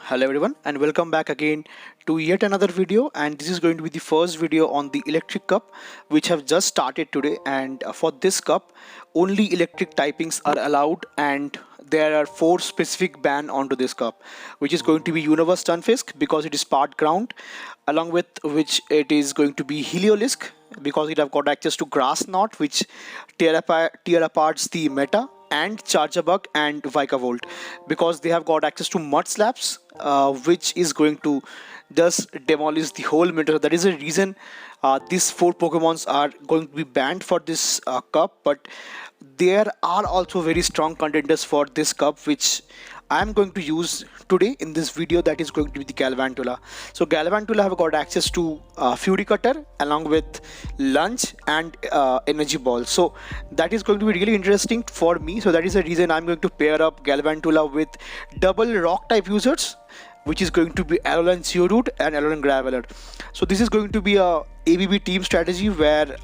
Hello everyone and welcome back again to yet another video, and this is going to be the first video on the electric cup which have just started today. And for this cup only electric typings are allowed, and there are 4 specific ban onto this cup, which is going to be Universe Stunfisk because it is part ground, along with which it is going to be Heliolisk because it have got access to Grass Knot, which tear aparts the meta, and Charjabug and Vikavolt because they have got access to Mud Slaps, which is going to just demolish the whole meta. That is the reason these 4 Pokemons are going to be banned for this cup. But there are also very strong contenders for this cup, which I am going to use today in this video. That is going to be the Galvantula. So Galvantula have got access to Fury Cutter along with Lunge and Energy Ball. So that is going to be really interesting for me. So that is the reason I'm going to pair up Galvantula with double rock type users, which is going to be alolangeodude and alolangraveler. So this is going to be a ABB team strategy where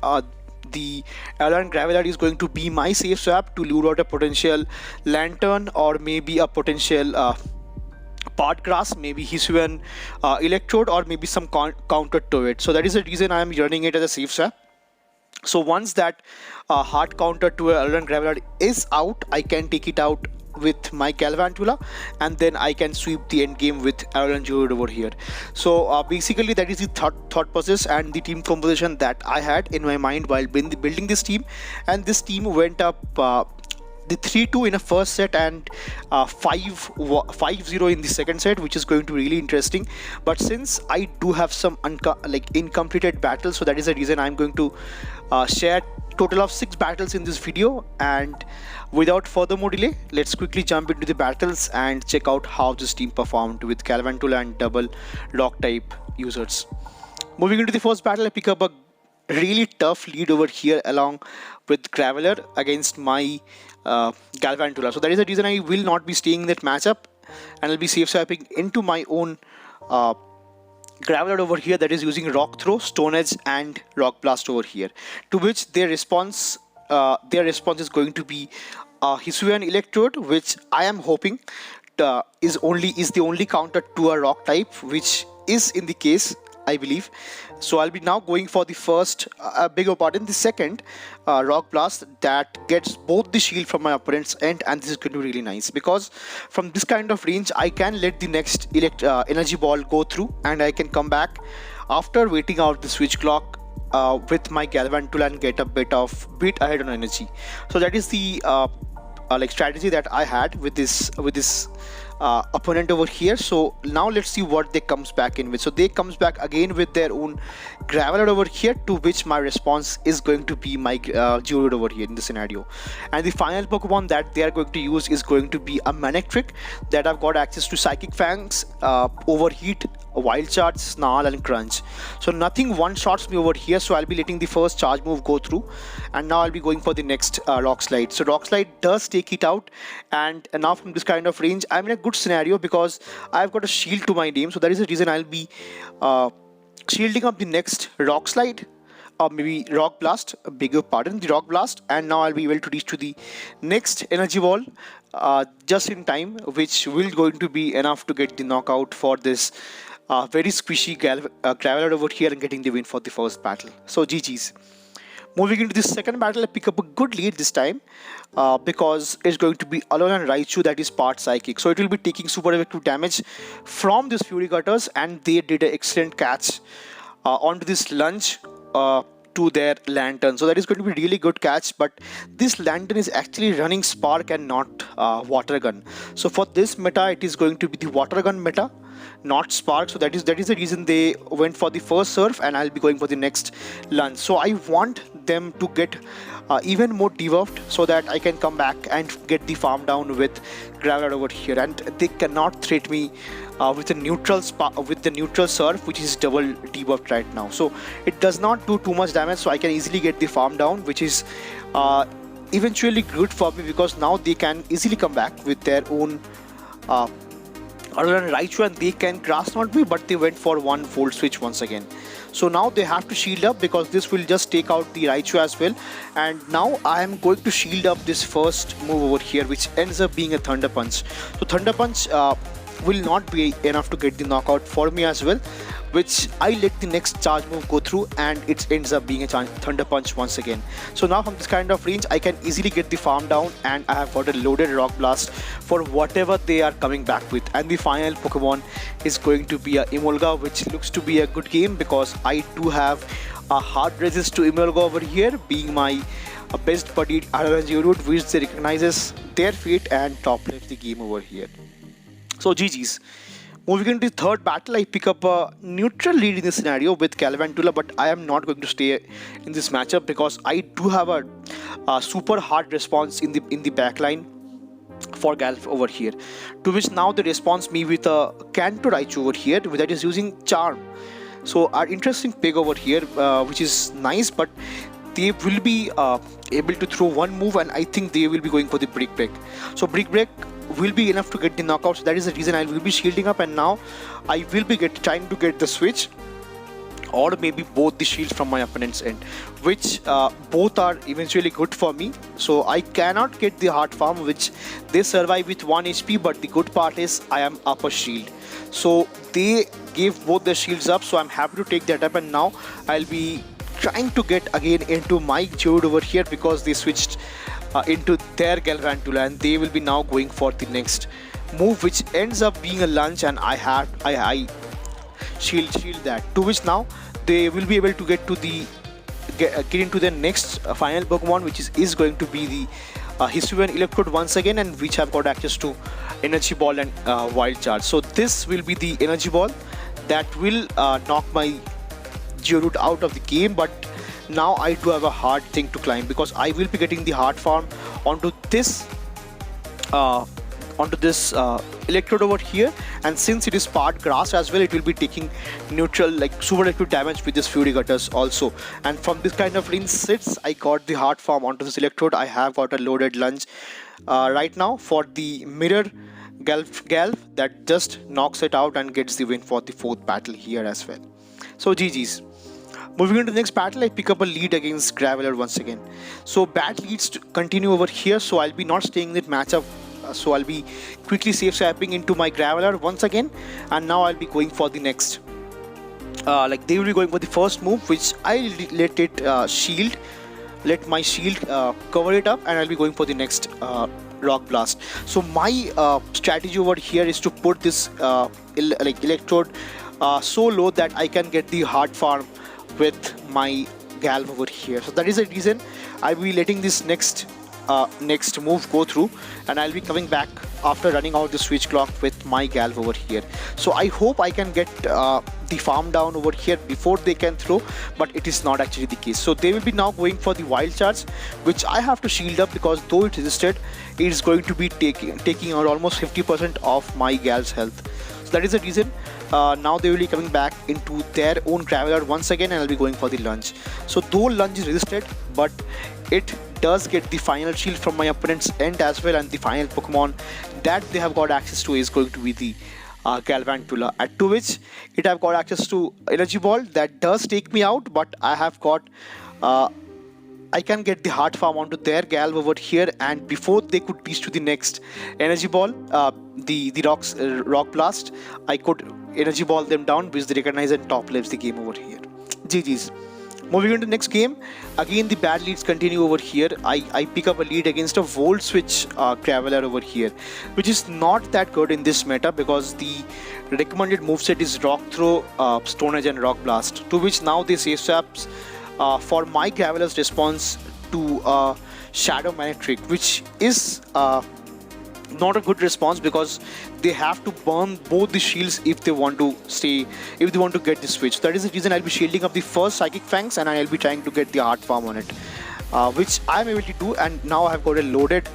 the alolangraveler is going to be my safe swap to lure out a potential Lantern or maybe a potential part grass, maybe Hisuian electrode, or maybe some counter to it. So that is the reason I am running it as a safe swap. So once that hard counter to alolangraveler is out, I can take it out with my Galvantula, and then I can sweep the end game with alolangeodude over here. So basically that is the thought process and the team composition that I had in my mind while building this team. And this team went up the 3-2 in a first set and 5-0 in the second set, which is going to be really interesting. But since I do have some incompleted battles, so that is the reason I'm going to share total of 6 battles in this video. And without further more delay, let's quickly jump into the battles and check out how this team performed with Galvantula and double rock type users. Moving into the first battle, I pick up a really tough lead over here along with Graveler against my Galvantula. So that is the reason I will not be staying in that matchup, and I'll be safe swapping into my own Graveler over here that is using Rock Throw, Stone Edge and Rock Blast over here, to which their response is going to be Hisuian Electrode, which I am hoping is the only counter to a rock type, which is in the case, I believe. So I'll be now going for the first, the second Rock Blast that gets both the shield from my opponent's end, and this is going to be really nice because from this kind of range I can let the next energy ball go through, and I can come back after waiting out the switch clock with my Galvantula and get a bit ahead on energy. So that is the strategy that I had with this opponent over here. So now let's see what they comes back in with. So they comes back again with their own Graveler over here, to which my response is going to be my Geodude over here in the scenario. And the final Pokemon that they are going to use is going to be a Manectric that I've got access to Psychic Fangs, Overheat, Wild Charge, Snarl and Crunch. So nothing one-shots me over here, so I'll be letting the first charge move go through, and now I'll be going for the next Rock Slide. So Rock Slide does take it out, and now from this kind of range I'm in a good scenario because I've got a shield to my name. So that is the reason I'll be shielding up the next Rock Slide, or maybe Rock Blast, the Rock Blast, and now I'll be able to reach to the next energy ball just in time, which will going to be enough to get the knockout for this very squishy Graveler over here and getting the win for the first battle. So GG's. Moving into the second battle, I pick up a good lead this time because it's going to be A.Raichu that is part Psychic. So it will be taking super effective damage from these Fury Cutters, and they did an excellent catch onto this Lunge to their Lantern. So that is going to be really good catch, but this Lantern is actually running Spark and not Water Gun. So for this meta, it is going to be the Water Gun meta, not Spark. So that is the reason they went for the first Surf, and I'll be going for the next Lunge. So I want them to get even more debuffed so that I can come back and get the farm down with Graveler over here, and they cannot threat me with the neutral Surf, which is double debuffed right now. So it does not do too much damage, so I can easily get the farm down, which is eventually good for me because now they can easily come back with their own Raichu, and they can Grass Knot me, but they went for one Volt Switch once again. So now they have to shield up because this will just take out the Raichu as well. And now I am going to shield up this first move over here, which ends up being a Thunder Punch. So Thunder Punch will not be enough to get the knockout for me as well, which I let the next charge move go through, and it ends up being a Thunder Punch once again. So now from this kind of range, I can easily get the farm down, and I have got a loaded Rock Blast for whatever they are coming back with. And the final Pokemon is going to be a Emolga, which looks to be a good game because I do have a hard resist to Emolga over here, being my best buddy alolangeodude, which they recognizes their fate and top left the game over here. So GG's. Moving into the third battle, I pick up a neutral lead in this scenario with Galvantula, but I am not going to stay in this matchup because I do have a super hard response in the backline for Galv over here. To which now they response me with a Kanto Raichu over here, that is using Charm. So our interesting pick over here, which is nice, but they will be able to throw one move, and I think they will be going for the Brick Break. So Brick Break will be enough to get the knockout, so that is the reason I will be shielding up, and now I will be trying to get the switch or maybe both the shields from my opponent's end, which both are eventually good for me. So I cannot get the Heart Farm, which they survive with 1 HP, but the good part is I am up a shield. So they gave both the shields up, so I'm happy to take that up, and now I'll be trying to get again into my Geodude over here because they switched into their Galvantula, and they will be now going for the next move, which ends up being a lunge, and I shield that. To which now they will be able to get into their next final Pokemon, which is going to be the Hisuian Electrode once again, and which have got access to Energy Ball and Wild Charge. So this will be the Energy Ball that will knock my Geodude out of the game, but now I do have a hard thing to climb because I will be getting the Heart Farm onto this Electrode over here, and since it is part grass as well, it will be taking neutral, like super electric damage with this Fury Gutters also. And from this kind of range, since I got the Heart Farm onto this Electrode, I have got a loaded lunge right now for the Mirror Galv that just knocks it out and gets the win for the fourth battle here as well. So GG's. Moving into the next battle, I pick up a lead against Graveler once again. So bad leads to continue over here, so I'll be not staying in that matchup. So I'll be quickly safe swapping into my Graveler once again, and now I'll be going for the next. Like they will be going for the first move, which I let it shield. Let my shield cover it up, and I'll be going for the next Rock Blast. So my strategy over here is to put this Electrode so low that I can get the Heart Farm with my Galv over here. So that is the reason I'll be letting this next move go through, and I'll be coming back after running out the switch clock with my Galv over here. So I hope I can get the farm down over here before they can throw, but it is not actually the case. So they will be now going for the Wild Charge, which I have to shield up because though it resisted, it is going to be taking out almost 50% of my Galv's health. So that is the reason now they will be coming back into their own Graveler once again, and I'll be going for the lunge. So though lunge is resisted, but it does get the final shield from my opponent's end as well, and the final Pokemon that they have got access to is going to be the Galvantula, at to which it have got access to Energy Ball that does take me out, but I have got I can get the Heart Farm onto their Galv over here, and before they could reach to the next Energy Ball, the Rock Blast, I could Energy Ball them down, which they recognize and top lives the game over here. GG's. Moving into the next game, again the bad leads continue over here. I pick up a lead against a Volt Switch Graveler over here, which is not that good in this meta because the recommended moveset is Rock Throw, Stone Edge and Rock Blast, to which now they save swaps for my Graveler's response to Shadow Magnetric, which is not a good response because they have to burn both the shields if they want to get the switch. That is the reason I'll be shielding up the first Psychic Fangs, and I'll be trying to get the Heart Farm on it, which I'm able to do. And now I've got a loaded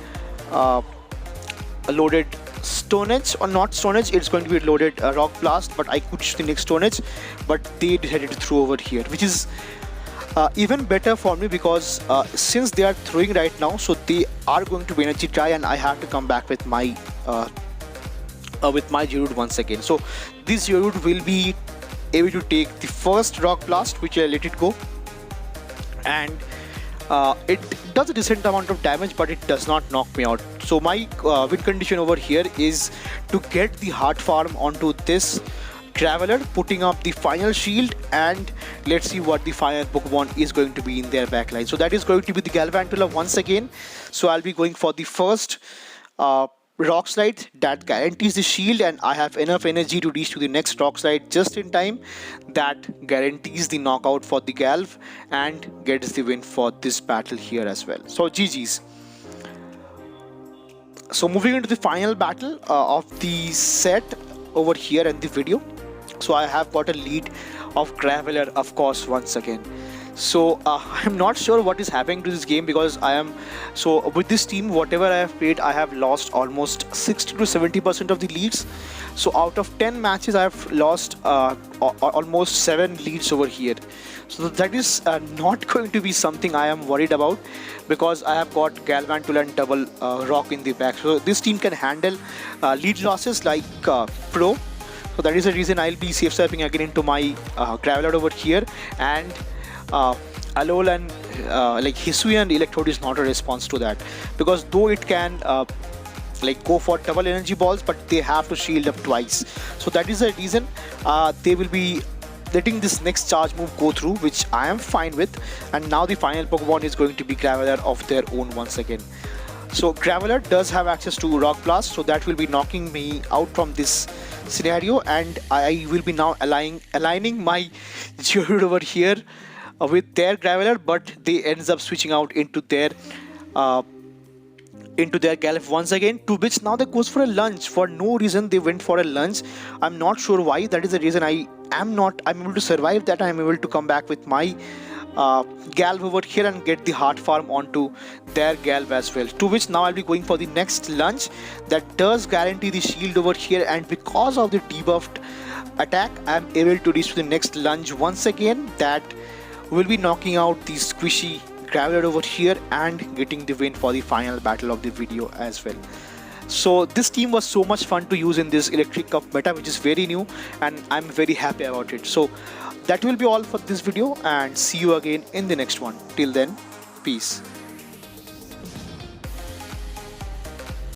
Stone Edge, or not Stone Edge, it's going to be a loaded Rock Blast, but I could choose the next Stone Edge, but they decided to throw over here, which is even better for me because since they are throwing right now, so they are going to be energy dry, and I have to come back with my Geodude once again. So this Geodude will be able to take the first Rock Blast, which I let it go, and It does a decent amount of damage, but it does not knock me out. So my win condition over here is to get the heart farm onto this Graveler, putting up the final shield, and let's see what the final Pokemon is going to be in their backline. So that is going to be the Galvantula once again. So I'll be going for the first rock slide that guarantees the shield, and I have enough energy to reach to the next rock slide just in time. That guarantees the knockout for the Galv and gets the win for this battle here as well. So GG's. So moving into the final battle of the set over here in the video. So I have got a lead of Graveler, of course, once again. So I'm not sure what is happening to this game, because so with this team, whatever I have played, I have lost almost 60 to 70% of the leads. So out of 10 matches, I have lost almost 7 leads over here. So that is not going to be something I am worried about, because I have got Galvantula and double rock in the back. So this team can handle lead losses like pro. So that is the reason I'll be safe stepping again into my Graveler over here, and Alolan like Hisui and Electrode is not a response to that, because though it can like go for double energy balls, but they have to shield up twice. So that is the reason they will be letting this next charge move go through, which I am fine with. And now the final Pokemon is going to be Graveler of their own once again. So Graveler does have access to Rock Blast, so that will be knocking me out from this scenario, and I will be now aligning my Geodude over here with their Graveler, but they ends up switching out into their Galv once again, to which now they goes for a lunge. For no reason they went for a lunge. I'm not sure why. That is the reason I'm able to survive that. I'm able to come back with my Galv over here and get the heart farm onto their Galv as well, to which now I'll be going for the next lunge that does guarantee the shield over here, and because of the debuffed attack, I'm able to reach to the next lunge once again. That will be knocking out the squishy Graveler over here and getting the win for the final battle of the video as well. So this team was so much fun to use in this Electric Cup meta, which is very new, and I'm very happy about it. So that will be all for this video, and see you again in the next one. Till then, peace.